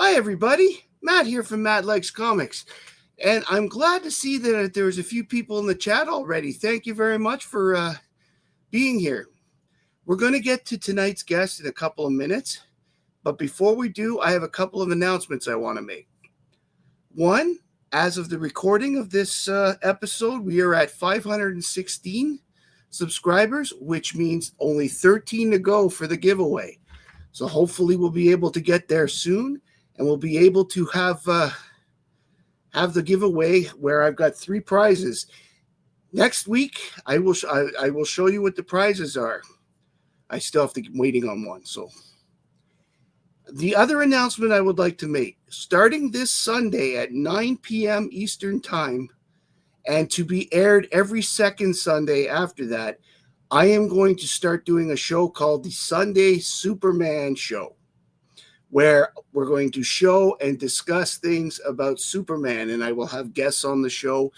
Hi, everybody. Matt here from Matt Likes Comics. And I'm glad to see that there's a few people in the chat already. Thank you very much for being here. We're going to get to tonight's guest in a couple of minutes. But before we do, I have a couple of announcements I want to make. One, as of the recording of this episode, we are at 516 subscribers, which means only 13 to go for the giveaway. So hopefully we'll be able to get there soon, and we'll be able to have the giveaway where I've got 3 prizes. Next week, I will show you what the prizes are. I still have to keep waiting on one. So the other announcement I would like to make, starting this Sunday at 9 p.m. Eastern Time, and to be aired every second Sunday after that, I am going to start doing a show called the Sunday Superman Show, where we're going to show and discuss things about Superman, and I will have guests on the show.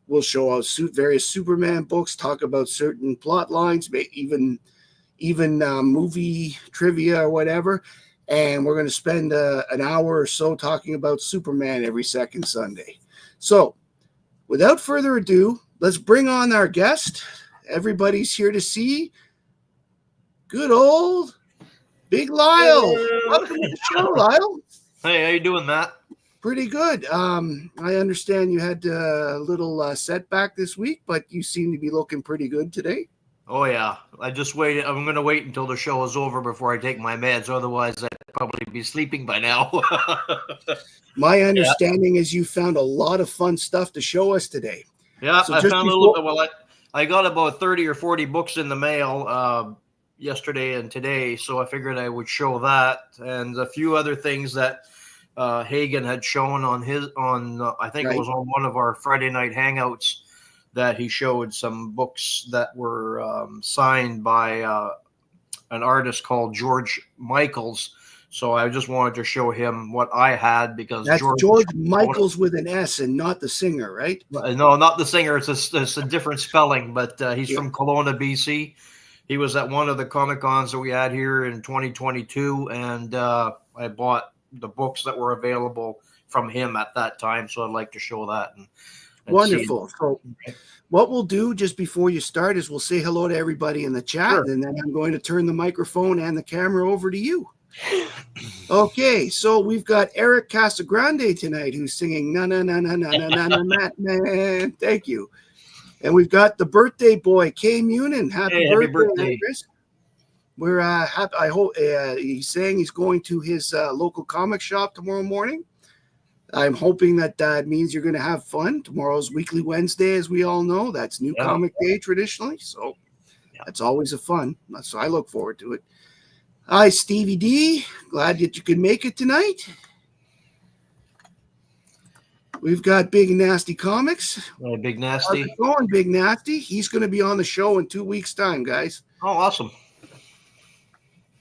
We'll show out various Superman books, talk about certain plot lines, even movie trivia or whatever, and we're going to spend an hour or so talking about Superman every second Sunday. So, without further ado, let's bring on our guest. Everybody's here to see good old Big Lyle. Welcome to the show, Lyle. Hey, how you doing, Matt? Pretty good. I understand you had a little setback this week, but you seem to be looking pretty good today. Oh, yeah. I just waited. I'm going to wait until the show is over before I take my meds. Otherwise, I'd probably be sleeping by now. My understanding is you found a lot of fun stuff to show us today. Yeah, so I found a little bit. Well, I got about 30 or 40 books in the mail yesterday and today, so I figured I would show that and a few other things that Hagen had shown on I think it was on one of our Friday night hangouts, that he showed some books that were signed by an artist called George Michaels. So I just wanted to show him what I had, because that's George Michaels with an S and not the singer, right? No, not the singer. It's a different spelling, but he's from Kelowna, BC. He was at one of the Comic-Cons that we had here in 2022, and I bought the books that were available from him at that time, so I'd like to show that. And wonderful. So what we'll do just before you start is we'll say hello to everybody in the chat, sure, and then I'm going to turn the microphone and the camera over to you. Okay, so we've got Eric Casagrande tonight, who's singing na na na na na na na na na na. Thank you. And we've got the birthday boy, Kay Munin. Happy birthday, Chris. We're happy. I hope he's saying he's going to his local comic shop tomorrow morning. I'm hoping that means you're going to have fun. Tomorrow's Weekly Wednesday, as we all know. That's New Comic Day traditionally, so that's always a fun. So I look forward to it. Hi, Stevie D. Glad that you could make it tonight. We've got Big Nasty Comics. Oh, Big Nasty. How's it going, Big Nasty? He's going to be on the show in 2 weeks' time, guys. Oh, awesome.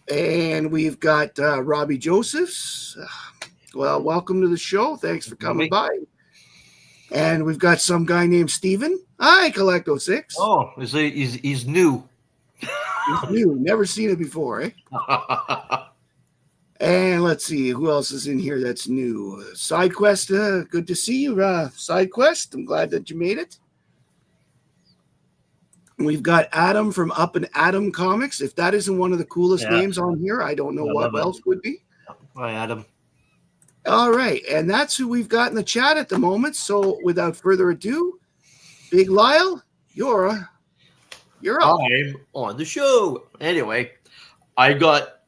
And we've got Robbie Josephs. Well, welcome to the show. Thanks for coming by. And we've got some guy named Steven. Hi, Collecto6. Oh, he's new. He's new. Never seen it before, eh? And let's see, who else is in here that's new? SideQuest, good to see you, SideQuest. I'm glad that you made it. We've got Adam from Up and Adam Comics. If that isn't one of the coolest names on here, I don't know what else would be. Hi, Adam. All right, and that's who we've got in the chat at the moment. So without further ado, Big Lyle, you're up. I'm on the show. Anyway,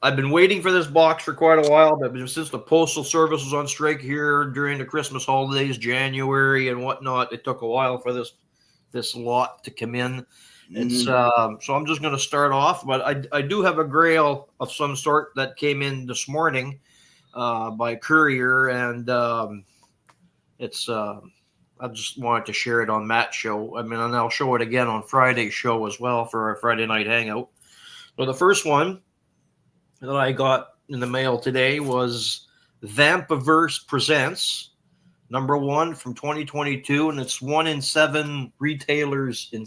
I've been waiting for this box for quite a while, but since the Postal Service was on strike here during the Christmas holidays, January and whatnot, it took a while for this lot to come in. It's so I'm just going to start off, but I do have a grail of some sort that came in this morning by courier, and it's I just wanted to share it on Matt's show. I mean, and I'll show it again on Friday's show as well for our Friday night hangout. So the first one that I got in the mail today was Vampaverse Presents #1 from 2022, and it's 1 in 7 retailers in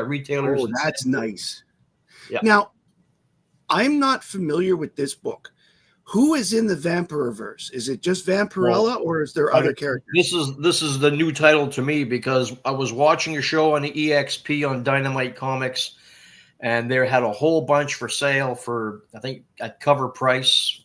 retailers. Oh, that's nice. Yeah. Now, I'm not familiar with this book. Who is in the Vampiriverse? Is it just Vampirella, or is there other characters? This is the new title to me because I was watching a show on the EXP on Dynamite Comics, and they had a whole bunch for sale for, I think, at cover price,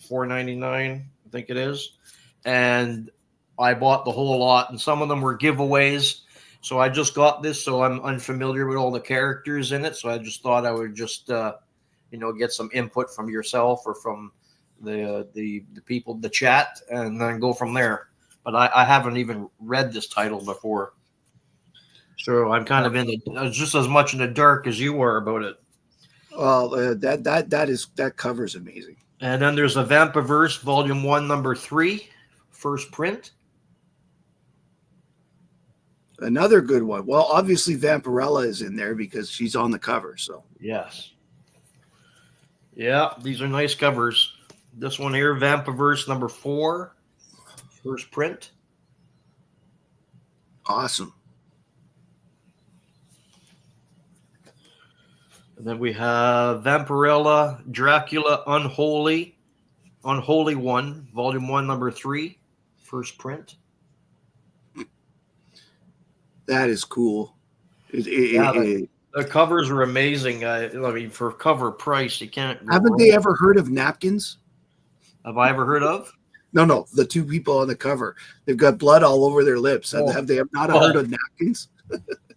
$4.99, I think it is. And I bought the whole lot, and some of them were giveaways. So I just got this, so I'm unfamiliar with all the characters in it. So I just thought I would just, get some input from yourself or from the people, the chat, and then go from there. But I haven't even read this title before, so I'm kind of just as much in the dark as you are about it. Well, that cover's amazing. And then there's a Vampiverse Volume 1, Number 3, first print. Another good one. Well, obviously Vampirella is in there because she's on the cover. So yes, yeah, these are nice covers. This one here, Vampiverse number 4, first print. Awesome. And then we have Vampirella, Dracula, Unholy 1, Volume 1, Number 3, first print. That is cool. The covers are amazing. I mean, for cover price, you can't. Haven't they ever heard of napkins? Have I ever heard of? No. The two people on the cover, they've got blood all over their lips. Have they not heard of napkins?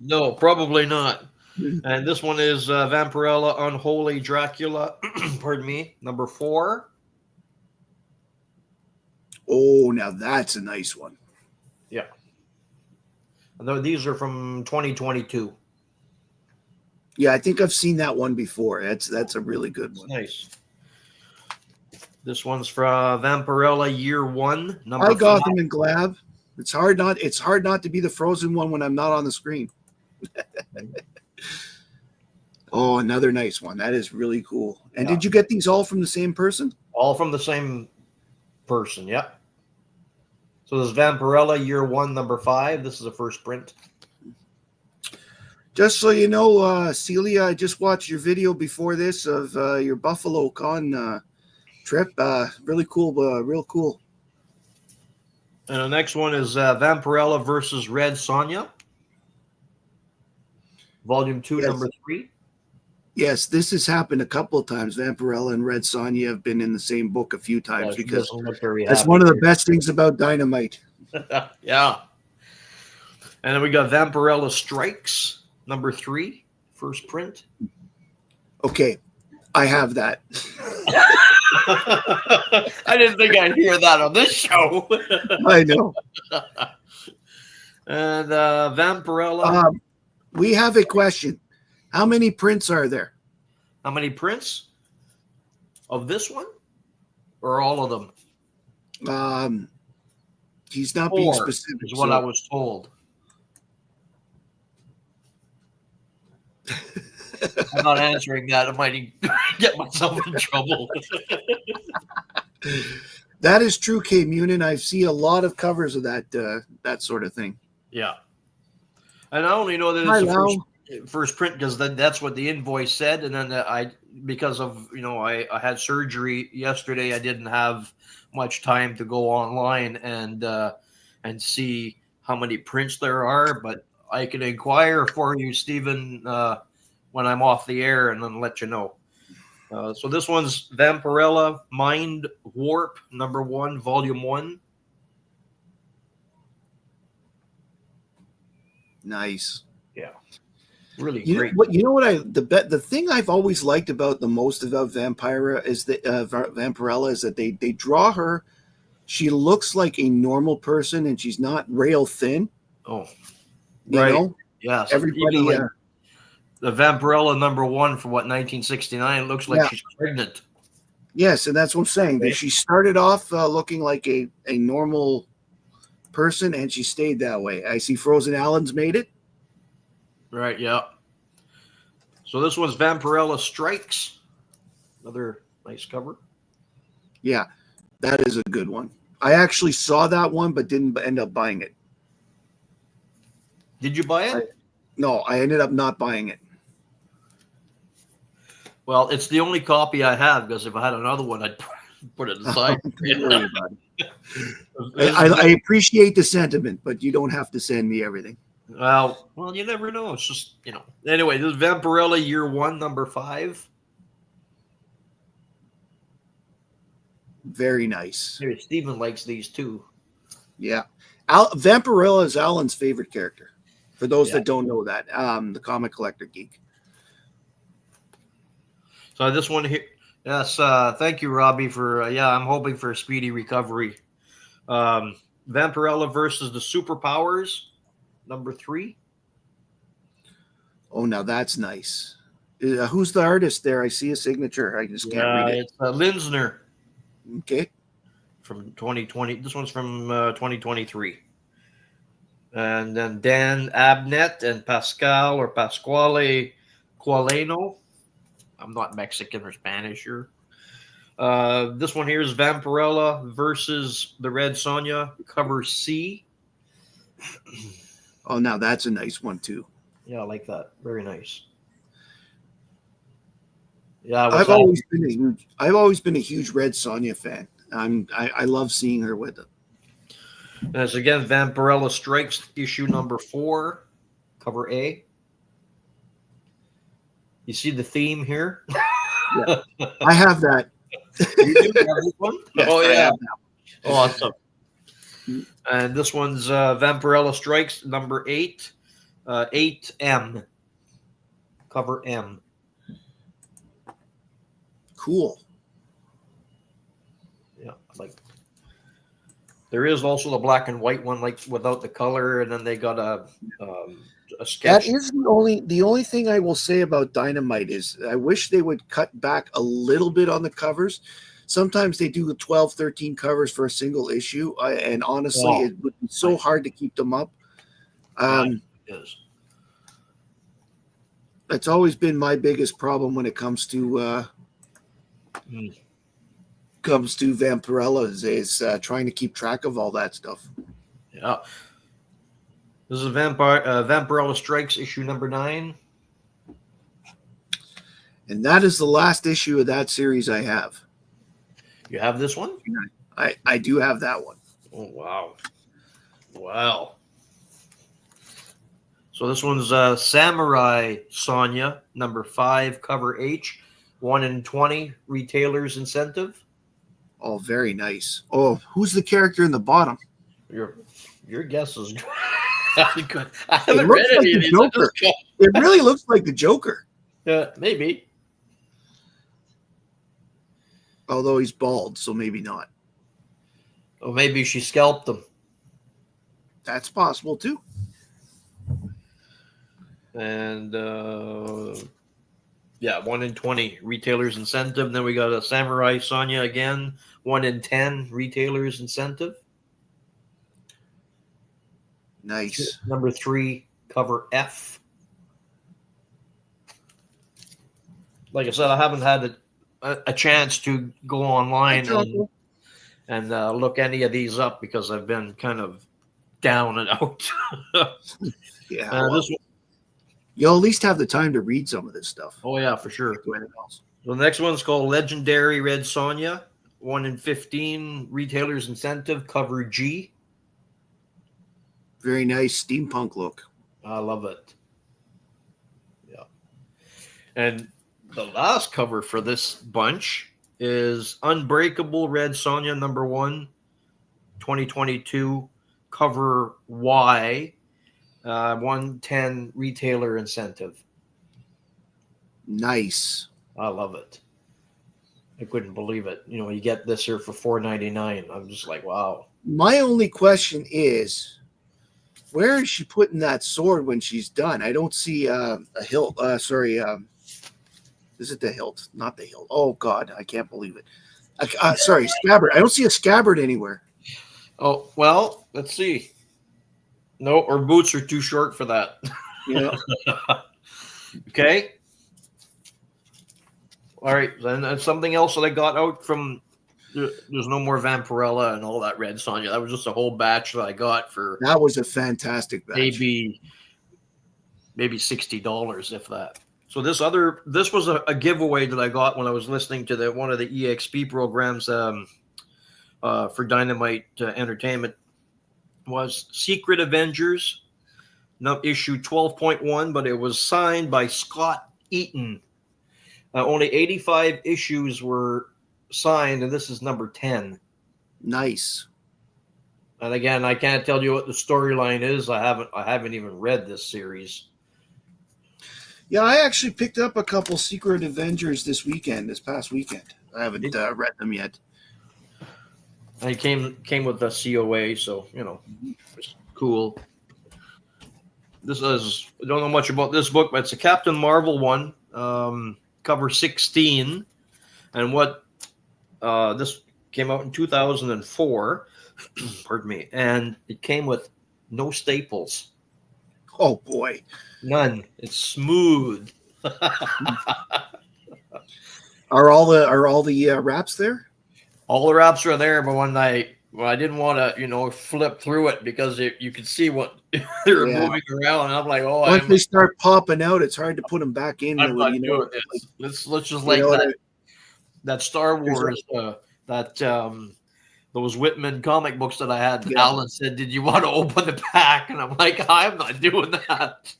No, probably not. And this one is Vampirella, Unholy Dracula. Pardon me, number 4. Oh, now that's a nice one. Yeah. These are from 2022. Yeah, I think I've seen that one before. That's a really good one. Nice. This one's from Vampirella Year 1, number 5. Hi, Gotham and Glab. It's hard not to be the frozen one when I'm not on the screen. Oh, another nice one. That is really cool. And did you get these all from the same person? All from the same person, yeah. So this is Vampirella Year 1, number 5. This is a first print. Just so you know, Celia, I just watched your video before this of your Buffalo Con trip. Really cool, real cool. And the next one is Vampirella versus Red Sonja. Volume 2, yes. Number 3. Yes, this has happened a couple of times. Vampirella and Red Sonja have been in the same book a few times because that's one of the best things about Dynamite. Yeah. And then we got Vampirella Strikes, number 3, first print. Okay, I have that. I didn't think I'd hear that on this show. I know. And Vampirella. We have a question. How many prints are there? How many prints? Of this one? Or all of them? He's not 4 being specific. Is what I was told. I'm not answering that. I might get myself in trouble. That is true, K. Munin. I see a lot of covers of that sort of thing. Yeah. And I only know that it's the first print because that's what the invoice said. And then because of, I had surgery yesterday, I didn't have much time to go online and see how many prints there are. But I can inquire for you, Stephen, when I'm off the air and then let you know. So this one's Vampirella Mind Warp, number 1, volume 1. Nice. Yeah. Really great. The thing I've always liked about the most about Vampirella is that they draw her. She looks like a normal person and she's not rail thin. Oh, you know? Yes. Everybody. The Vampirella number 1 from 1969 looks like she's pregnant. Yes, and that's what I'm saying. That she started off looking like a normal person, and she stayed that way. I see Frozen Allen's made it. Right, yeah. So this one's Vampirella Strikes. Another nice cover. Yeah, that is a good one. I actually saw that one, but didn't end up buying it. Did you buy it? No, I ended up not buying it. Well, it's the only copy I have because if I had another one, I'd put it aside. Don't worry about it. I appreciate the sentiment, but you don't have to send me everything. Well, you never know. It's just, Anyway, this is Vampirella Year 1, number 5. Very nice. Maybe Steven likes these too. Yeah. Vampirella is Alan's favorite character. For those that don't know that, the comic collector geek. So this one here, yes, thank you, Robbie, for, I'm hoping for a speedy recovery. Vampirella versus the Superpowers, number 3. Oh, now that's nice. Who's the artist there? I see a signature. I just can't read it. It's Linsner. Okay. From 2020. This one's from 2023. And then Dan Abnett and Pasquale Qualeno. I'm not Mexican or Spanish here. This one here is Vampirella versus the Red Sonja, cover C. Oh, now that's a nice one too. Yeah, I like that. Very nice. Yeah, I've always been a huge Red Sonja fan. I love seeing her with it. And it's again Vampirella Strikes, issue number 4, cover A. You see the theme here? Yeah. I have that. You do have this one? Yes, oh, yeah. Awesome. And this one's Vampirella Strikes, number 8, 8M, cover M. Cool. Yeah, there is also the black and white one, like without the color, and then they got a sketch. That is the only thing I will say about Dynamite is I wish they would cut back a little bit on the covers. Sometimes they do 12, 13 covers for a single issue, and honestly, it would be so hard to keep them up. It is. That's always been my biggest problem when it comes to Vampirella is trying to keep track of all that stuff. Yeah. This is Vampirella Strikes, issue number 9. And that is the last issue of that series I have. You have this one? I do have that one. Oh, wow. Wow. So this one's Samurai Sonja, number 5, cover H, 1 in 20, retailers incentive. Oh, very nice. Oh, who's the character in the bottom? Your guess is good. I haven't read any of these. It really looks like the Joker. Yeah, maybe. Although he's bald, so maybe not. Or maybe she scalped him. That's possible too. And 1 in 20 retailers incentive. Then we got a Samurai Sonja again, 1 in 10 retailers incentive. Nice. Number 3, cover F. Like I said, I haven't had a chance to go online and look any of these up because I've been kind of down and out. Yeah. You'll at least have the time to read some of this stuff. Oh, yeah, for sure. So the next one's called Legendary Red Sonja, 1 in 15 retailers incentive, cover G. Very nice steampunk look. I love it. Yeah. And the last cover for this bunch is Unbreakable Red Sonja number 1, 2022, cover Y, 110 retailer incentive. Nice. I love it. I couldn't believe it. You get this here for $4.99. I'm just like, wow. My only question is, where is she putting that sword when she's done? I don't see a hilt. Is it the hilt? Not the hilt. Oh, God. I can't believe it. Sorry, scabbard. I don't see a scabbard anywhere. Oh, well, let's see. No, her boots are too short for that. Yeah. Okay. All right. Then something else that I got out from... There's no more Vampirella and all that Red Sonja. That was just a whole batch that I got for... That was a fantastic batch. Maybe $60, if that. So this was a giveaway that I got when I was listening to one of the EXP programs for Dynamite Entertainment. Was Secret Avengers, issue 12.1, but it was signed by Scott Eaton. Only 85 issues were signed, and this is number 10. Nice. And again, I can't tell you what the storyline is. I haven't even read this series. Yeah, I actually picked up a couple Secret Avengers this past weekend. I haven't read them yet. And it came with the COA, so it's cool. I don't know much about this book, but it's a Captain Marvel one, cover 16, and this came out in 2004. Pardon me, and it came with no staples. Oh boy, none. It's smooth. Are all the wraps there? All the wraps are there, but I didn't want to, flip through it because you could see what they were moving around, and I'm like, oh, once they start popping out, it's hard to put them back in. I'm not doing this. Let's just like that Star Wars, those Whitman comic books that I had. Yeah. Alan said, "Did you want to open the pack?" And I'm like, I'm not doing that.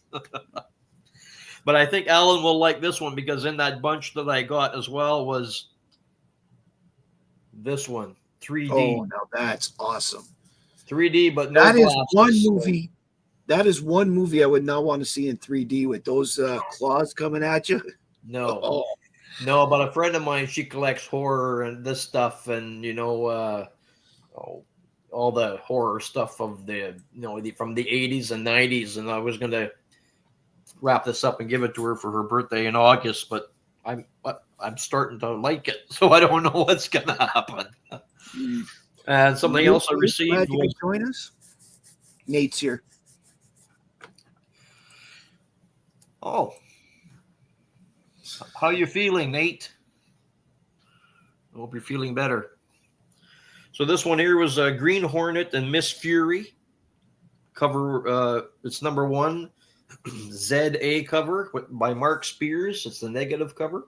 But I think Alan will like this one because in that bunch that I got as well was this one, 3D. Oh, now that's awesome. 3D, but no that glasses. Is one movie. That is one movie I would not want to see in 3D with those claws coming at you. No. Oh. No, but a friend of mine, she collects horror and this stuff, and all the horror stuff of the from the 80s and 90s, and I was gonna wrap this up and give it to her for her birthday in August, but I'm starting to like it, so I don't know what's gonna happen. And something else I received. Glad you could join us. Nate's here. Oh. How you feeling, Nate? I hope you're feeling better. So this one here was Green Hornet and Miss Fury. Cover, it's number 1. ZA cover by Mark Spears. It's the negative cover.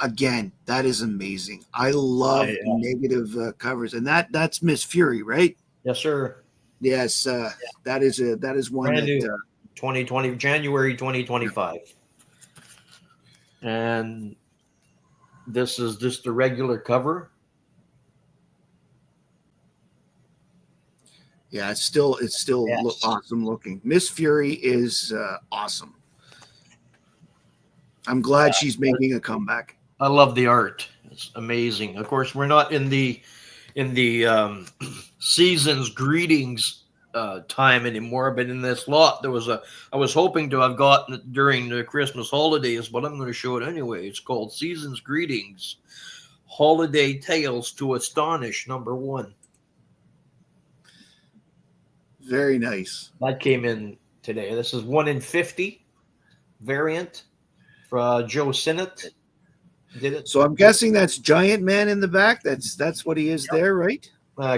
Again, that is amazing. I love negative covers. And that's Miss Fury, right? Yes, sir. Yes, that is one brand new. 2020, January 2025. And this is just the regular cover. Yeah, it's still awesome looking. Miss Fury is awesome. I'm glad she's making a comeback. I love the art. It's amazing. Of course, we're not in the season's greetings time anymore, but in this lot I was hoping to have gotten it during the Christmas holidays, but I'm going to show it anyway. It's called Season's Greetings, Holiday Tales to Astonish, number 1. Very nice. That came in today. This is 1 in 50 variant for Joe Sinnott. Did it? So I'm guessing that's Giant Man in the back. That's what he is there, right?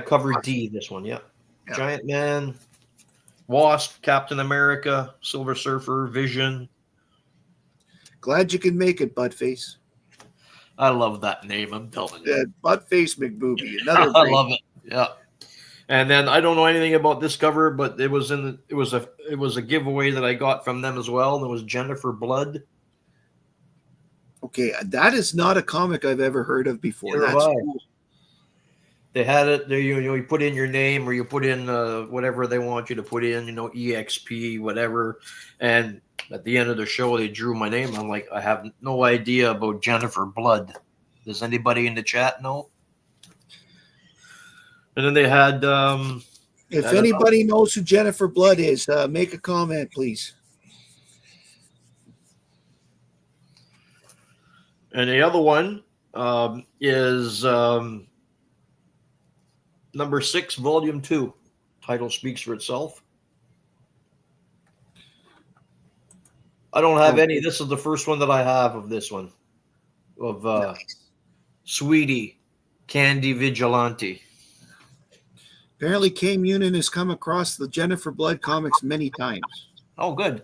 Cover D, this one, yeah. Yep. Giant Man, Wasp, Captain America, Silver Surfer, Vision. Glad you can make it, Buttface. I love that name, I'm telling you. Buttface McBooby. Another I love it. Yeah. And then I don't know anything about this cover, but it was a giveaway that I got from them as well. It was Jennifer Blood. Okay, that is not a comic I've ever heard of before. That's cool. They had it there. You put in your name, or you put in whatever they want you to put in. EXP, whatever. And at the end of the show, they drew my name. I'm like, I have no idea about Jennifer Blood. Does anybody in the chat know? And then they had. If anybody knows who Jennifer Blood is, make a comment, please. And the other one is number 6, volume 2. Title speaks for itself. I don't have any. This is the first one that I have of this one. Of nice. Sweetie, Candy Vigilante. Apparently, Kay Munin has come across the Jennifer Blood comics many times. Oh, good.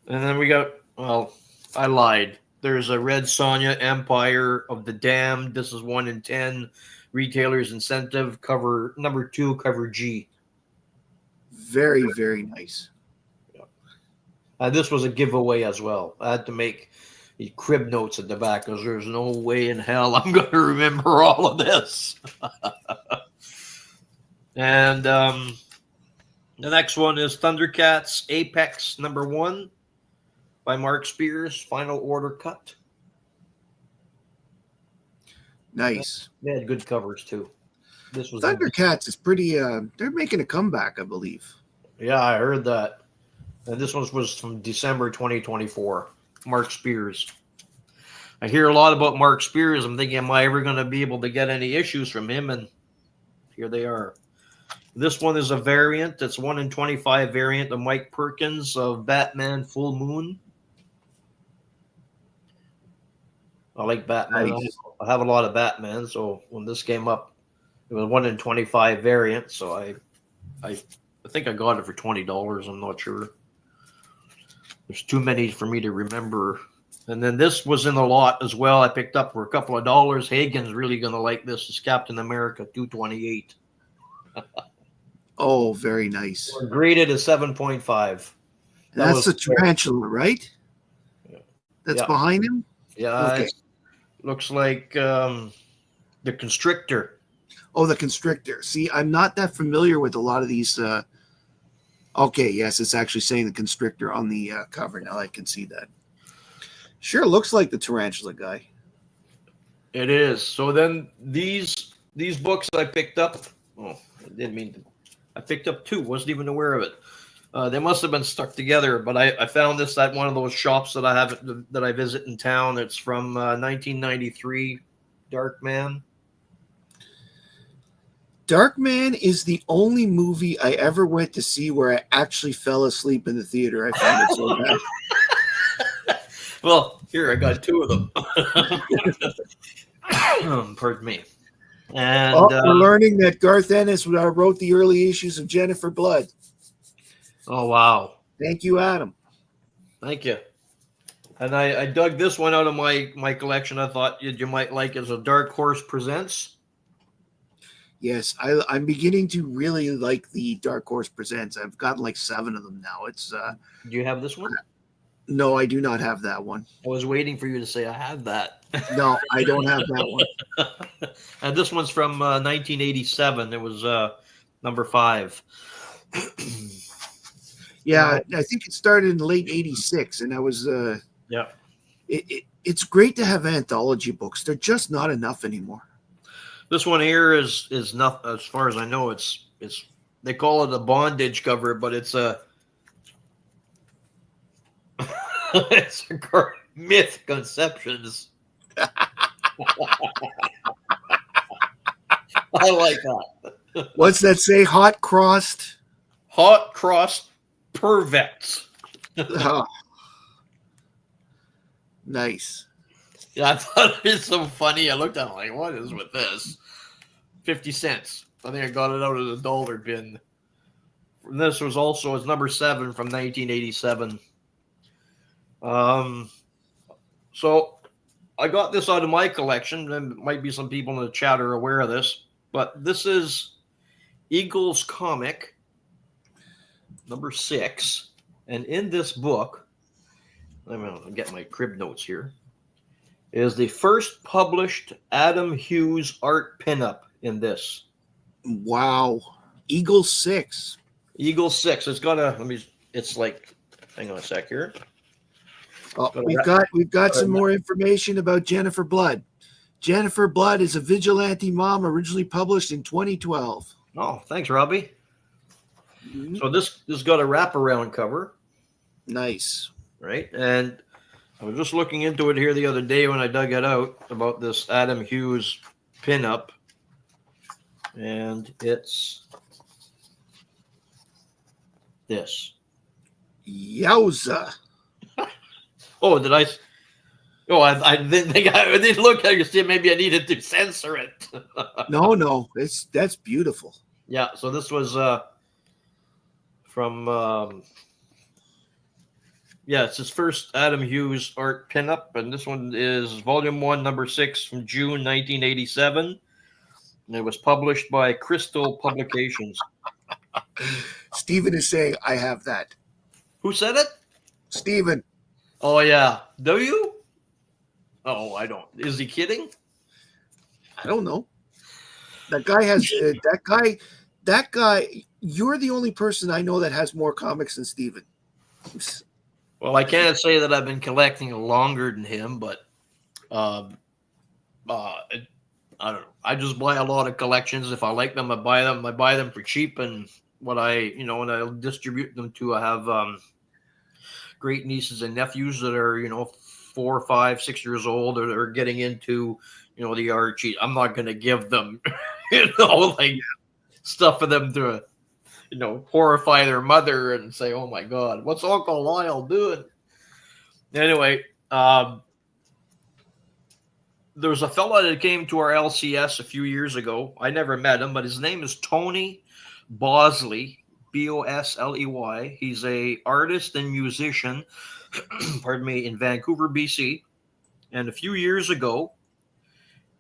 And then we got, well, I lied. There's a Red Sonja, Empire of the Damned. This is 1 in 10. Retailers Incentive, cover number 2, cover G. Very, very nice. This was a giveaway as well. I had to make the crib notes at the back because there's no way in hell I'm going to remember all of this. And the next one is Thundercats Apex number 1 by Mark Spears, final order cut. Nice. They had good covers too. This was Thundercats is pretty. They're making a comeback, I believe. Yeah, I heard that. And this one was from December 2024. Mark Spears. I hear a lot about Mark Spears. I'm thinking, am I ever going to be able to get any issues from him? And here they are. This one is a variant. It's 1 in 25 variant of Mike Perkins of Batman Full Moon. I like Batman. Nice. I have a lot of Batman, so when this came up, it was 1 in 25 variant. So I think I got it for $20. I'm not sure. There's too many for me to remember. And then this was in the lot as well. I picked up for a couple of dollars. Hagen's really going to like this. It's Captain America 228. Oh, very nice. Graded as 7.5. That's the tarantula, right? Yeah. That's behind him? Yeah. Okay. Looks like the Constrictor. Oh, the Constrictor. See, I'm not that familiar with a lot of these. Okay, yes, it's actually saying the Constrictor on the cover. Now I can see that. Sure looks like the tarantula guy. It is. So then these books I picked up. Oh, I didn't mean to. I picked up 2. Wasn't even aware of it. They must have been stuck together. But I found this at one of those shops that I visit in town. It's from 1993. Darkman. Darkman is the only movie I ever went to see where I actually fell asleep in the theater. I found it so bad. Well, here I got 2 of them. Pardon me. And we're learning that Garth Ennis wrote the early issues of Jennifer Blood. Oh, wow. Thank you, Adam. Thank you. And I dug this one out of my collection. I thought you might like it. As a Dark Horse Presents. Yes, I'm beginning to really like the Dark Horse Presents. I've gotten like 7 of them now. It's Do you have this one? No, I do not have that one. I was waiting for you to say I have that. No, I don't have that one. And this one's from 1987. It was number 5. Yeah, I think it started in late '86, and I was. Yeah. It's great to have anthology books. They're just not enough anymore. This one here is not, as far as I know. It's they call it a bondage cover, but it's a it's a myth conceptions. I like that. What's that say? Hot crossed pervets. Oh. Nice. Yeah, I thought it was so funny. I looked at it like, what is with this? 50 cents. I think I got it out of the dollar bin. This was also it's number 7 from 1987. So I got this out of my collection. There might be some people in the chat are aware of this, but this is Eagles comic number 6. And in this book, I'm going to get my crib notes here, is the first published Adam Hughes art pinup in this. Wow. Eagle 6. Eagle 6. It's got it's like, hang on a sec here. Oh, we've got some more information about Jennifer Blood. Jennifer Blood is a vigilante mom, originally published in 2012. Oh, thanks, Robbie. Mm-hmm. So this got a wraparound cover. Nice. Right? And I was just looking into it here the other day when I dug it out about this Adam Hughes pinup. And it's this. Yowza. Oh, did I? Oh, I didn't think I didn't look at it. Maybe I needed to censor it. No, that's beautiful. Yeah. So this was from Yeah, it's his first Adam Hughes art pinup, and this one is Volume 1, Number 6 from June 1987. And it was published by Crystal Publications. Stephen is saying, I have that. Who said it? Stephen. Oh, yeah. Do you? Oh, I don't. Is he kidding? I don't know. That guy has that guy. You're the only person I know that has more comics than Stephen. Well, I can't say that I've been collecting longer than him, but I don't know. I just buy a lot of collections. If I like them, I buy them. I buy them for cheap, and when I distribute them to, I have great nieces and nephews that are 4, 5, 6 years old, or they're getting into the Archie. I'm not going to give them like stuff for them to horrify their mother and say, oh my God, what's Uncle Lyle doing? Anyway, there was a fella that came to our LCS a few years ago. I never met him, but his name is Tony Bosley, Bosley. He's a artist and musician, pardon me, in Vancouver, BC. And a few years ago,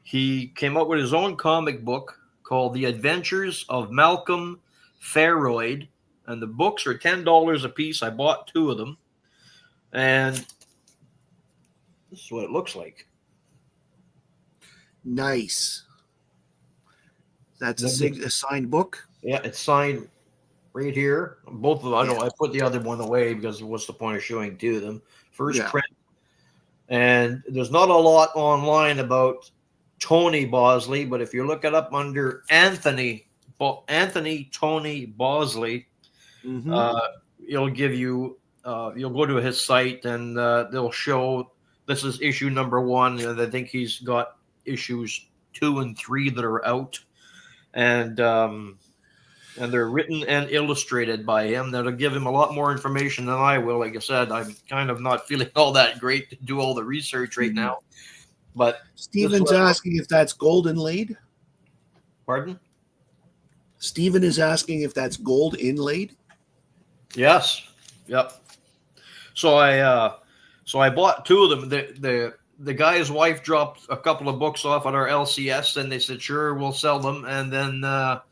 he came up with his own comic book called The Adventures of Malcolm Faroyd, and the books are $10 a piece. I bought 2 of them, and this is what it looks like. Nice. That's a signed book. Yeah, it's signed right here. Both of them. I know I put the other one away because what's the point of showing 2 of them? First print, and there's not a lot online about Tony Bosley, but if you look it up under Anthony Tony Bosley, it'll give you. You'll go to his site, and they'll show this is issue number 1. And I think he's got issues 2 and 3 that are out, and they're written and illustrated by him. That'll give him a lot more information than I will. Like I said, I'm kind of not feeling all that great to do all the research right now. But Stephen's asking if that's gold inlaid. Pardon? Stephen is asking if that's gold inlaid. Yes. Yep. So I bought 2 of them. The guy's wife dropped a couple of books off at our LCS, and they said, "Sure, we'll sell them." And then I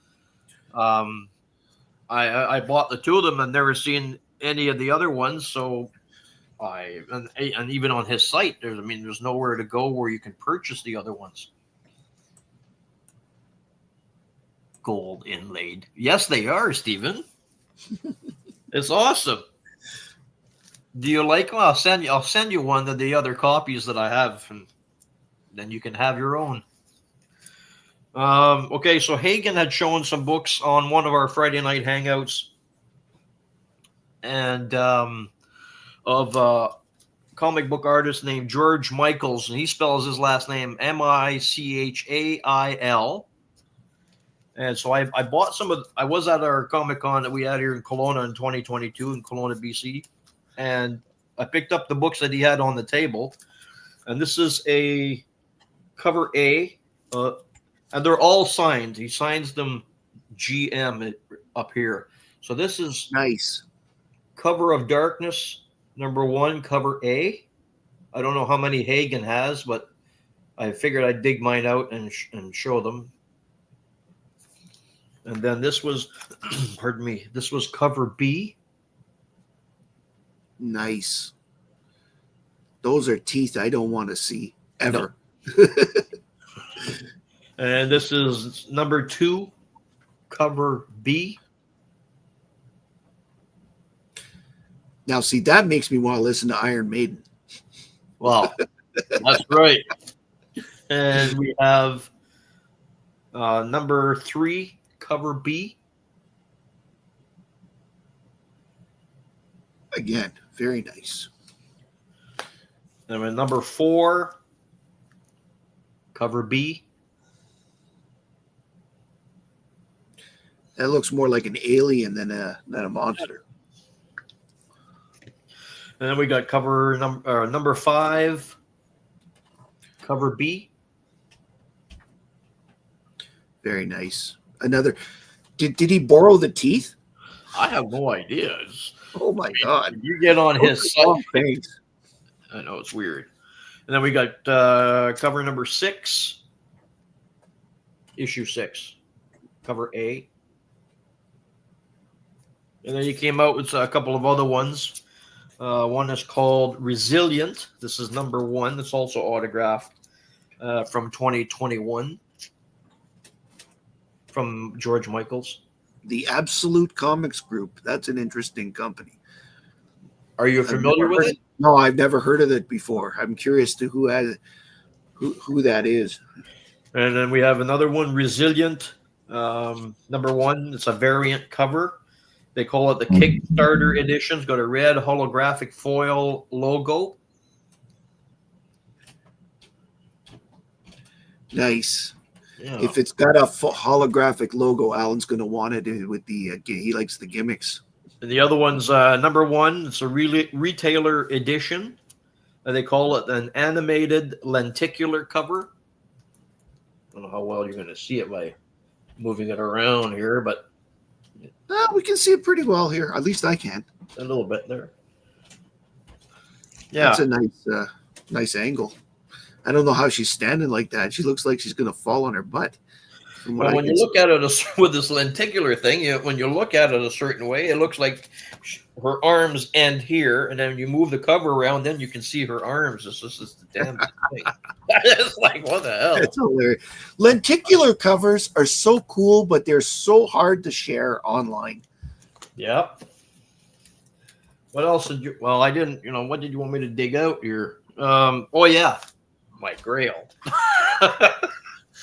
bought the 2 of them, and never seen any of the other ones. So and even on his site, there's nowhere to go where you can purchase the other ones. Gold inlaid. Yes, they are, Stephen. It's awesome. Do you like them? I'll send you one of the other copies that I have, and then you can have your own. Okay, so Hagen had shown some books on one of our Friday night hangouts, and of a comic book artist named George Michaels, and he spells his last name Michail. And so I bought some of. I was at our Comic-Con that we had here in Kelowna in 2022 in Kelowna, BC, and I picked up the books that he had on the table, and this is a cover A, and they're all signed. He signs them GM up here. So this is nice. Cover of Darkness, number 1, cover A. I don't know how many Hagen has, but I figured I'd dig mine out and show them. And then this was, pardon me, this was cover B. Nice. Those are teeth I don't want to see ever. No. And this is number 2, cover B. Now, see, that makes me want to listen to Iron Maiden. Wow, that's right. And we have number 3, cover B. Again, very nice. And then number 4, cover B. That looks more like an alien than a monster. And then we got cover number 5, cover B. Very nice. Another. Did he borrow the teeth? I have no idea. Oh my God! You get on his site. Thanks. I know it's weird. And then we got cover number 6, issue 6, cover A. And then he came out with a couple of other ones. One is called Resilient. This is number 1. It's also autographed from 2021 from George Michaels. The Absolute Comics Group. That's an interesting company. Are you familiar with it? No, I've never heard of it before. I'm curious to who that is. And then we have another one, Resilient, number 1. It's a variant cover. They call it the Kickstarter edition. It's got a red holographic foil logo. Nice. Yeah. If it's got a holographic logo, Alan's going to want it with the. He likes the gimmicks. And the other one's number 1. It's a retailer edition. They call it an animated lenticular cover. I don't know how well you're going to see it by moving it around here, but We can see it pretty well here. At least I can. a little bit there. Yeah, That's a nice angle. I don't know how she's standing like that. She looks like she's going to fall on her butt. Well, when you look at it with this lenticular thing, when you look at it a certain way, it looks like her arms end here, and then you move the cover around, then you can see her arms. It's just the damn thing. It's like, what the hell? That's hilarious. Lenticular covers are so cool, but they're so hard to share online. Yep. What else did you? Well, I didn't. What did you want me to dig out here? Oh yeah, my Grail.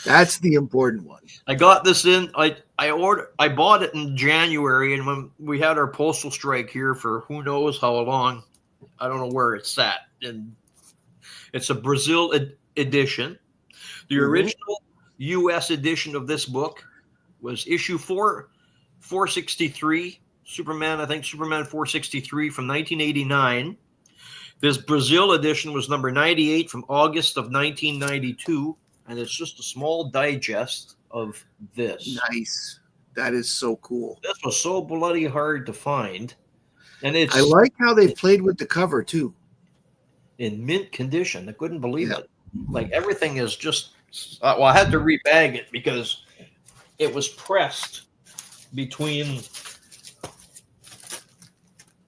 That's the important one. I got this in. I bought it in January, and when we had our postal strike here for who knows how long, I don't know where it's at. And it's a Brazil edition. The original U.S. edition of this book was issue 463, Superman 463 from 1989. This Brazil edition was number 98 from August of 1992. And it's just a small digest of this. Nice. That is so cool. This was so bloody hard to find. And I like how they played with the cover, too. In mint condition. I couldn't believe it. Like, everything is just... I had to rebag it because it was pressed between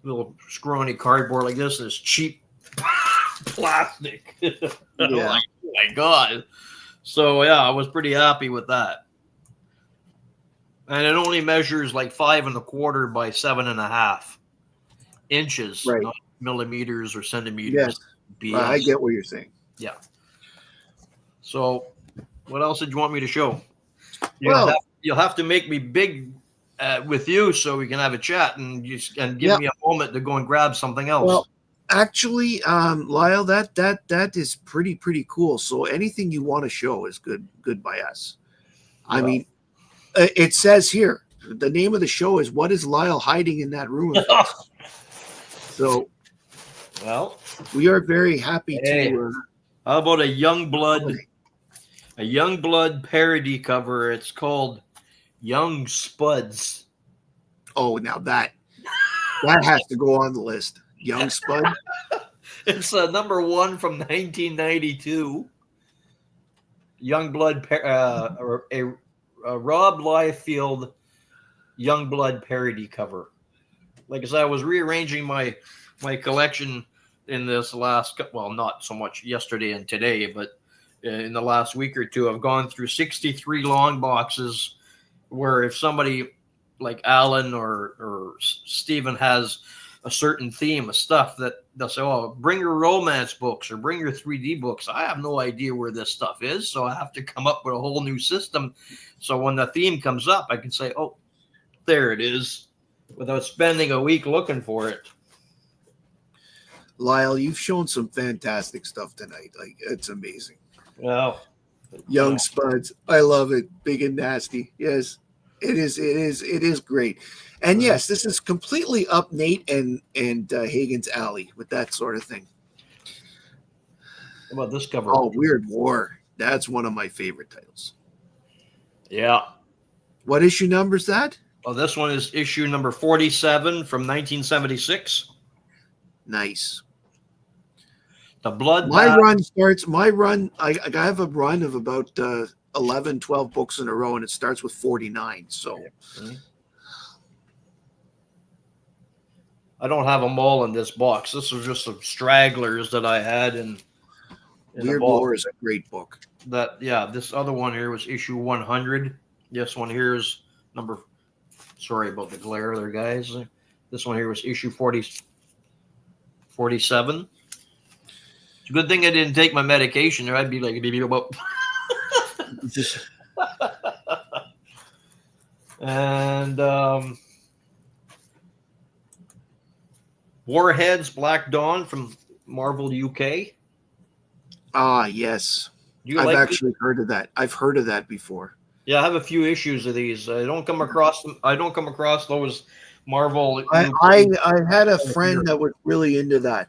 little scrawny cardboard like this and this cheap plastic. Yeah. Oh, my God. So, yeah, I was pretty happy with that. And it only measures like 5 1/4 by 7.5 inches, right. Not millimeters or centimeters. Yes. I get what you're saying. Yeah. So, what else did you want me to show? You'll have to make me big with you so we can have a chat and give me a moment to go and grab something else. Well, actually, Lyle, that is pretty cool. So anything you want to show is good by us. Yeah. I mean, it says here the name of the show is "What is Lyle hiding in that room?" So, well, we are very happy to. How about a Youngblood parody cover? It's called Young Spuds. Oh, now that has to go on the list. Young Spud. It's number 1 from 1992. Youngblood, a Rob Liefeld Youngblood parody cover. Like I said, I was rearranging my collection in this not so much yesterday and today, but in the last week or two, I've gone through 63 long boxes where if somebody like Alan or Stephen has a certain theme of stuff that they'll say, oh, bring your romance books or bring your 3D books. I have no idea where this stuff is, so I have to come up with a whole new system. So when the theme comes up, I can say, oh, there it is, without spending a week looking for it. Lyle, you've shown some fantastic stuff tonight. Like, it's amazing. Well, Young Spuds. I love it. Big and nasty. Yes, it is great. And yes, this is completely up Nate and Hagen's alley with that sort of thing. How about this cover? Oh, Weird War. That's one of my favorite titles. Yeah. What issue number is that? Oh, this one is issue number 47 from 1976. Nice. The Blood My Bath. run starts. My run. I have a run of about 11, 12 books in a row, and it starts with 49. So I don't have them all in this box. This was just some stragglers that I had in Weird the box. Lore is a great book. This other one here was issue 100. This one here is number. Sorry about the glare there, guys. This one here was issue 47. It's a good thing I didn't take my medication, or I'd be like maybe about. And Warheads Black Dawn from Marvel UK. Ah, yes. I've actually heard of that. I've heard of that before. Yeah, I have a few issues of these. I don't come across them. I don't come across those Marvel. I had a friend that was really into that.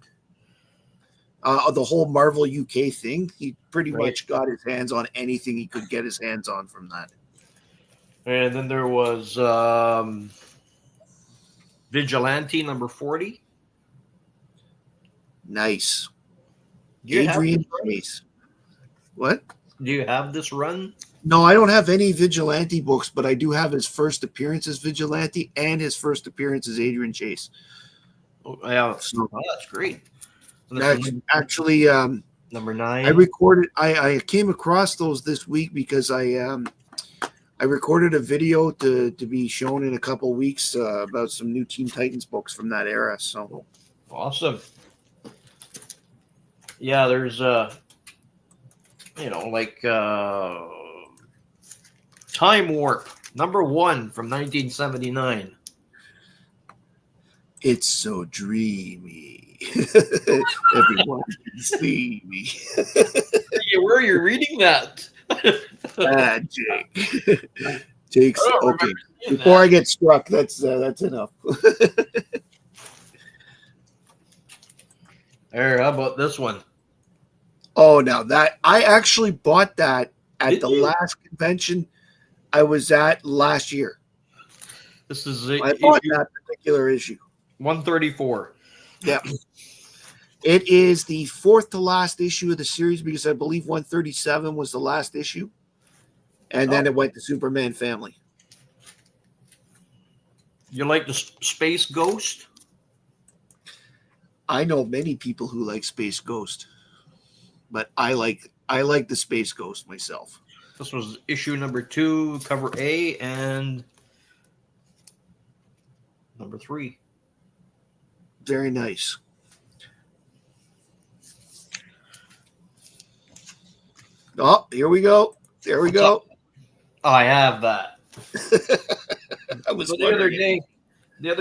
The whole Marvel UK thing. He pretty much got his hands on anything he could get his hands on from that. And then there was Vigilante number 40. Nice. Adrian Chase. What? Do you have this run? No, I don't have any Vigilante books, but I do have his first appearance as Vigilante and his first appearance as Adrian Chase. Oh, yeah, so, that's great. Actually, number 9. I came across those this week because I recorded a video to be shown in a couple weeks about some new Teen Titans books from that era. So awesome. Yeah, there's Time Warp number 1 from 1979. It's so dreamy. Everyone can see me. Where are you reading that? Jake. Jake's okay. Before I get struck, that's enough. There, how about this one? Oh, now that I actually bought that at the last convention I was at last year. This is I bought that particular issue. 134. Yeah. It is the fourth to last issue of the series because I believe 137 was the last issue. And then it went to Superman Family. You like the Space Ghost? I know many people who like Space Ghost. But I like the Space Ghost myself. This was issue number 2, cover A, and number 3. Very nice. Oh, here we go. There we go. I have that. I was the other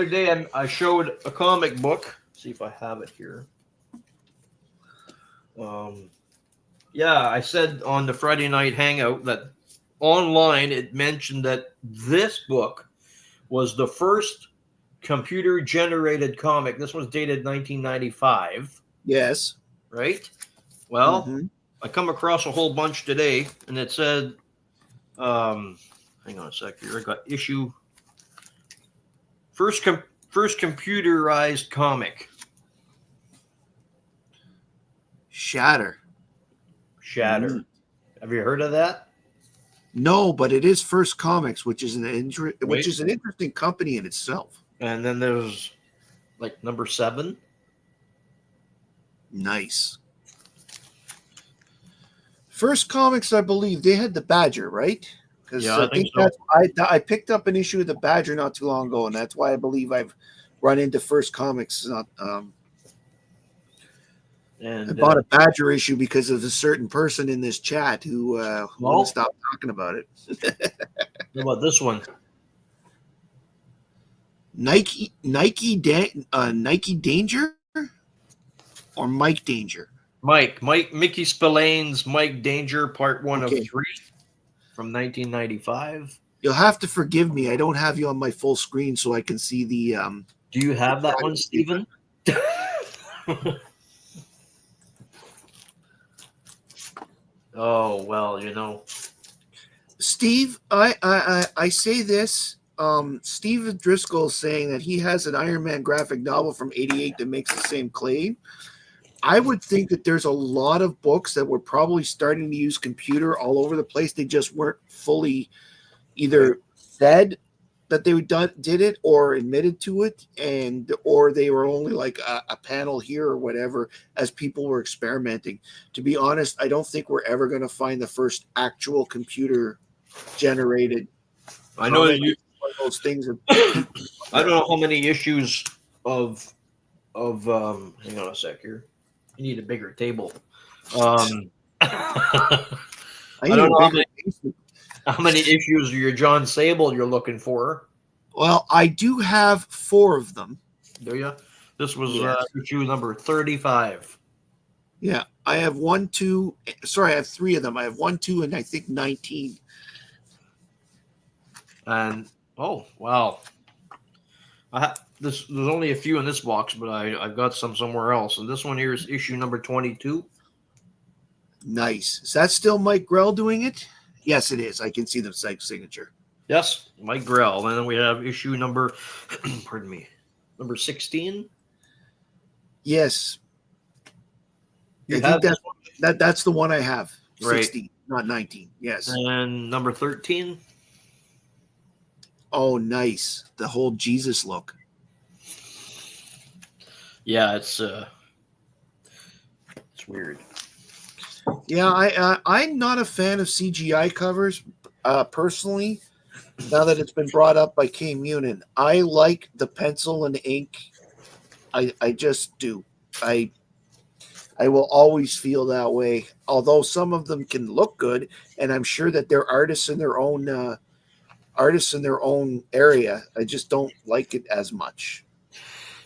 day I showed a comic book. See if I have it here. Yeah, I said on the Friday night hangout that online it mentioned that this book was the first computer-generated comic. This was dated 1995. Yes. Right? Well, I come across a whole bunch today, and it said, hang on a sec here. I got issue first computerized comic. Shatter. Have you heard of that? No, but it is First Comics, which is an interesting company in itself. And then there's like number 7. Nice. First Comics, I believe they had the Badger, right? Because I think so. I picked up an issue of the Badger not too long ago, and that's why I believe I've run into First Comics. And I bought a Badger issue because of a certain person in this chat who won't stop talking about it. How about this one? Nike Danger or Mike Danger? Mickey Spillane's Mike Danger, part 1 of 3 from 1995. You'll have to forgive me. I don't have you on my full screen so I can see the. Do you have that one, Stephen? Oh, well, Steve, I say this Steve Driscoll is saying that he has an Iron Man graphic novel from '88 that makes the same claim. I would think that there's a lot of books that were probably starting to use computer all over the place. They just weren't fully either said that they did it or admitted to it, and or they were only like a panel here or whatever as people were experimenting. To be honest, I don't think we're ever going to find the first actual computer generated. I know that you. Those things. I don't know how many issues of. Hang on a sec here. You need a bigger table. I don't know how many issues of your John Sable you're looking for. Well, I do have 4 of them. Do you? This was issue number 35. Yeah, I have 1, 2. Sorry, I have 3 of them. I have 1, 2, and I think 19. And oh wow, there's only a few in this box, but I've got some somewhere else. And this one here is issue number 22. Nice. Is that still Mike Grell doing it? Yes, it is. I can see the signature. Yes, Mike Grell. And then we have issue number, pardon me, number 16. Yes. I think that's the one I have. Right. 16, not 19. Yes. And number 13. Oh, nice. The whole Jesus look. Yeah, it's weird. Yeah, I'm not a fan of CGI covers personally. Now that it's been brought up by K Munin, I like the pencil and ink. I just do. I will always feel that way. Although some of them can look good, and I'm sure that they're artists in their own area. I just don't like it as much.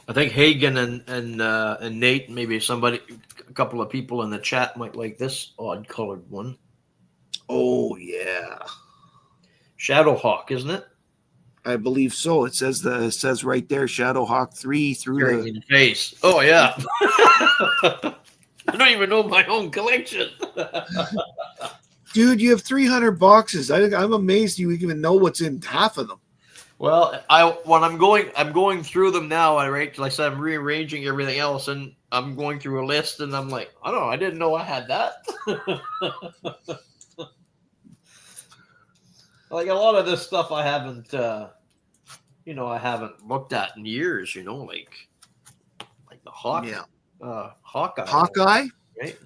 I think Hagen and Nate, maybe a couple of people in the chat might like this odd colored one. Oh yeah, Shadowhawk, isn't it? I believe so. It says right there, Shadowhawk 3 through the face. Oh yeah. I don't even know my own collection. Dude, you have 300 boxes. I'm amazed you even know what's in half of them. Well, I'm going through them now. Like I said, I'm rearranging everything else, and I'm going through a list, and I'm like, I don't know, I didn't know I had that. Like a lot of this stuff, I haven't looked at in years. Like the Hawkeye. Hawkeye. Right?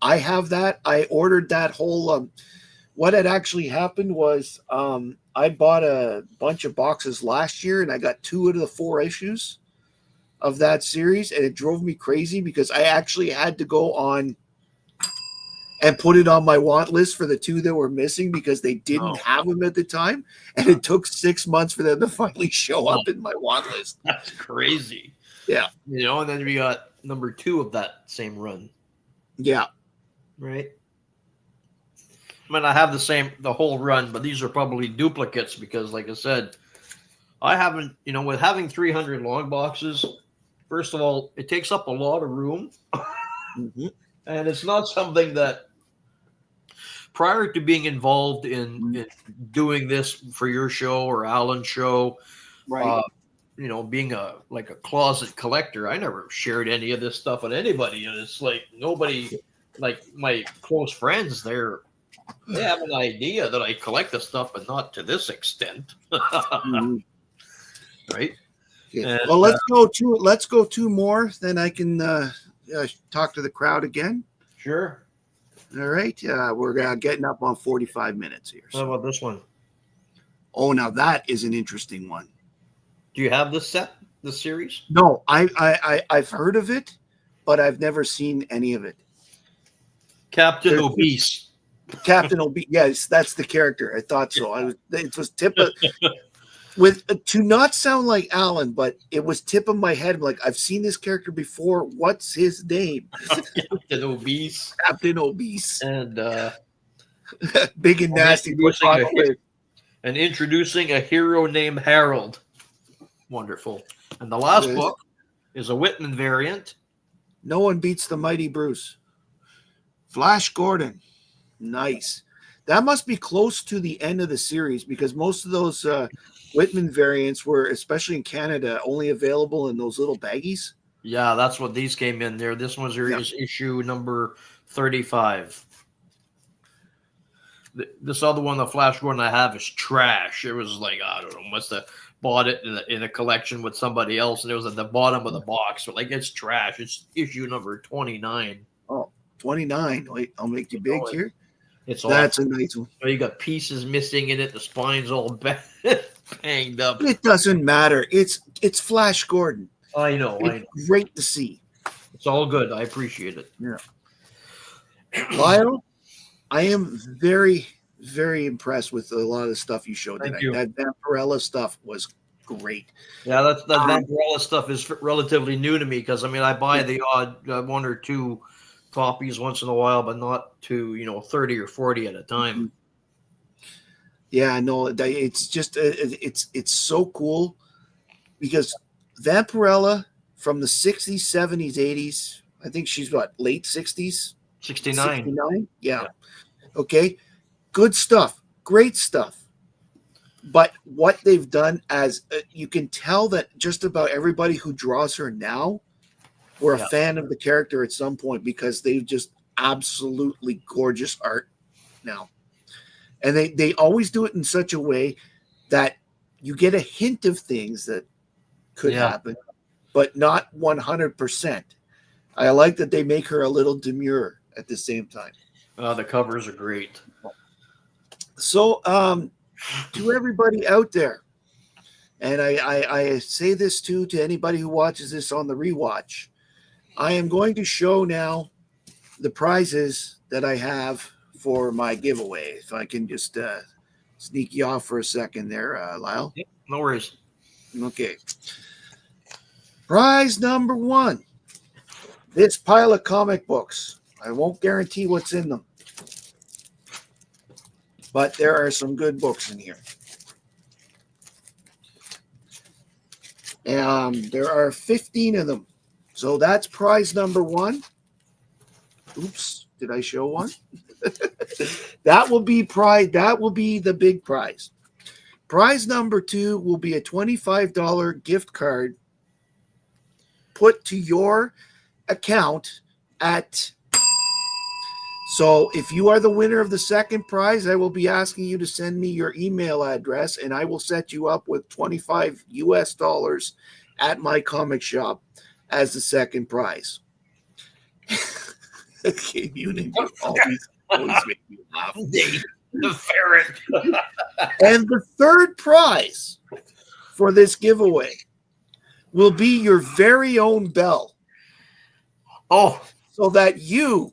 I have that. I ordered that whole. What had actually happened was I bought a bunch of boxes last year, and I got 2 out of the 4 issues of that series, and it drove me crazy because I actually had to go on and put it on my want list for the 2 that were missing because they didn't have them at the time, and it took 6 months for them to finally show up in my want list. That's crazy. Yeah. And then we got number 2 of that same run. Yeah. Right. I mean, I have the whole run, but these are probably duplicates because, like I said, I haven't, with having 300 long boxes, first of all, it takes up a lot of room. Mm-hmm. And it's not something that, prior to being involved in doing this for your show or Alan's show, right? Being a closet collector, I never shared any of this stuff with anybody. And it's like nobody, like my close friends, they have an idea that I collect the stuff, but not to this extent. Mm-hmm. Right? Yeah. Well, let's go 2 more, then I can talk to the crowd again. Sure. All right. We're getting up on 45 minutes here. So. How about this one? Oh, now that is an interesting one. Do you have this series? No, I've heard of it, but I've never seen any of it. Captain Obese. Captain Obese. Yes, that's the character. I thought so. It was tip of to not sound like Alan, but it was tip of my head. Like, I've seen this character before. What's his name? Captain Obese. Captain Obese. And big and nasty. And introducing a hero named Harold. Wonderful. And the last book is a Whitman variant. No one beats the mighty Bruce. Flash Gordon. Nice. That must be close to the end of the series because most of those Whitman variants were, especially in Canada, only available in those little baggies. Yeah, that's what these came in there. This one's is issue number 35. This other one, the Flash Gordon I have, is trash. It was like, I don't know, must have bought it in a collection with somebody else, and it was at the bottom of the box. But like, it's trash. It's issue number 29. Oh, 29. Wait, I'll make you big here. That's a nice one. You got pieces missing in it. The spine's all banged up. It doesn't matter. It's Flash Gordon. I know. It's great to see. It's all good. I appreciate it. Yeah. Lyle, I am very, very impressed with a lot of the stuff you showed tonight. That Vampirella stuff was great. Yeah, that Vampirella stuff is relatively new to me because, I mean, I buy the odd one or two copies once in a while, but not to 30 or 40 at a time. Yeah, no, it's just it's so cool because Vampirella from the 60s, 70s, 80s. I think she's late 60s? 69. 69? Yeah. Okay. Good stuff. Great stuff. But what they've done you can tell that just about everybody who draws her now were a fan of the character at some point because they've just absolutely gorgeous art now. And they always do it in such a way that you get a hint of things that could happen, but not 100%. I like that they make her a little demure at the same time. The covers are great. So to everybody out there, and I say this to anybody who watches this on the rewatch, I am going to show now the prizes that I have for my giveaway. If I can just sneak you off for a second there, Lyle. Yep, no worries. Okay. Prize number 1. This pile of comic books. I won't guarantee what's in them, but there are some good books in here. There are 15 of them. So that's prize number 1. Oops, did I show one? That will be the big prize. Prize number 2 will be a $25 gift card put to your account So if you are the winner of the second prize, I will be asking you to send me your email address and I will set you up with $25 US at my comic shop as the second prize. Okay, you always make me laugh. The ferret. And the third prize for this giveaway will be your very own bell. Oh. So that you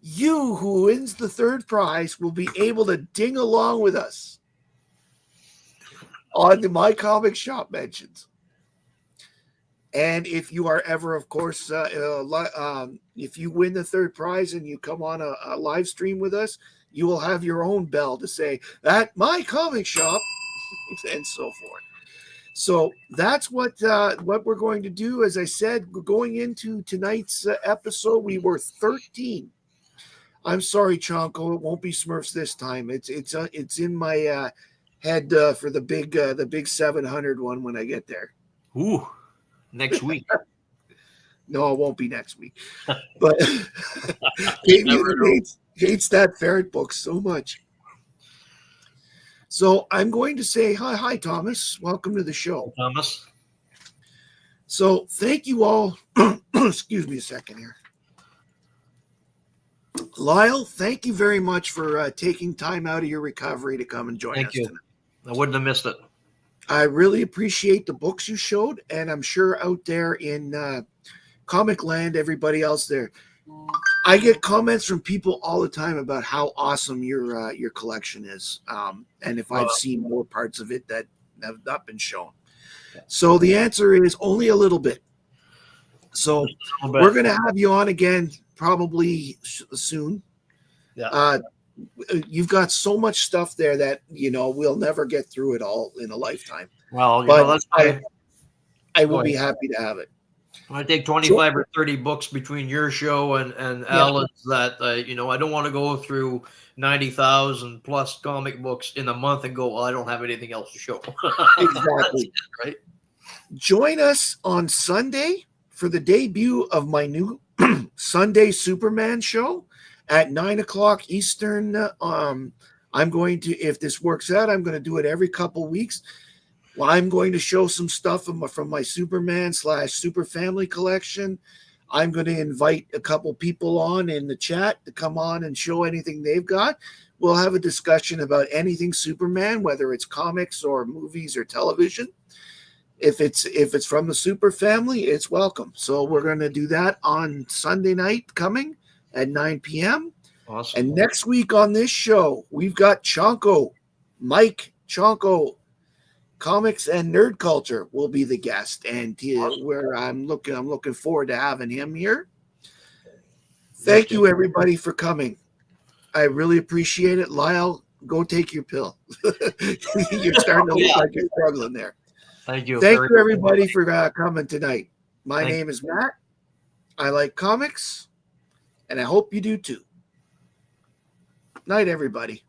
who wins the third prize will be able to ding along with us on the My Comic Shop mentions. And if you are ever, of course, if you win the third prize and you come on a live stream with us, you will have your own bell to say, "At My Comic Shop," and so forth. So that's what we're going to do. As I said, going into tonight's episode, we were 13. I'm sorry, Chonko. It won't be Smurfs this time. It's in my head for the big 700 one when I get there. Ooh, next week. No, it won't be next week. But hates that ferret book so much. So I'm going to say hi, Thomas. Welcome to the show, Thomas. So thank you all. Excuse me a second here. Lyle, thank you very much for taking time out of your recovery to come and join us tonight. I wouldn't have missed it. I really appreciate the books you showed, and I'm sure out there in Comic Land, everybody else there, I get comments from people all the time about how awesome your collection is, and if I've seen more parts of it that have not been shown. So the answer is only a little bit. So we're going to have you on again probably soon. Yeah. You've got so much stuff there that we'll never get through it all in a lifetime. Well, but I will be happy to have it. I take 25 or 30 books between your show and Alan's that, I don't want to go through 90,000 plus comic books in a month and go, well, I don't have anything else to show. Exactly. Right. Join us on Sunday for the debut of my new Sunday Superman show at 9:00 Eastern. I'm going to, if this works out, I'm going to do it every couple weeks. Well, I'm going to show some stuff from my Superman / Super Family collection. I'm going to invite a couple people on in the chat to come on and show anything they've got. We'll have a discussion about anything Superman, whether it's comics or movies or television. If it's from the Super Family, it's welcome. So we're going to do that on Sunday night coming at 9 p.m. Awesome. And next week on this show, we've got Mike Chonko, Comics and Nerd Culture will be the guest, and where I'm looking forward to having him here. Thank you, everybody, for coming. I really appreciate it. Lyle, go take your pill. You're starting to look like you're struggling there. Thank you. Thank you, everybody, for coming tonight. My name is Matt. I like comics, and I hope you do too. Night, everybody.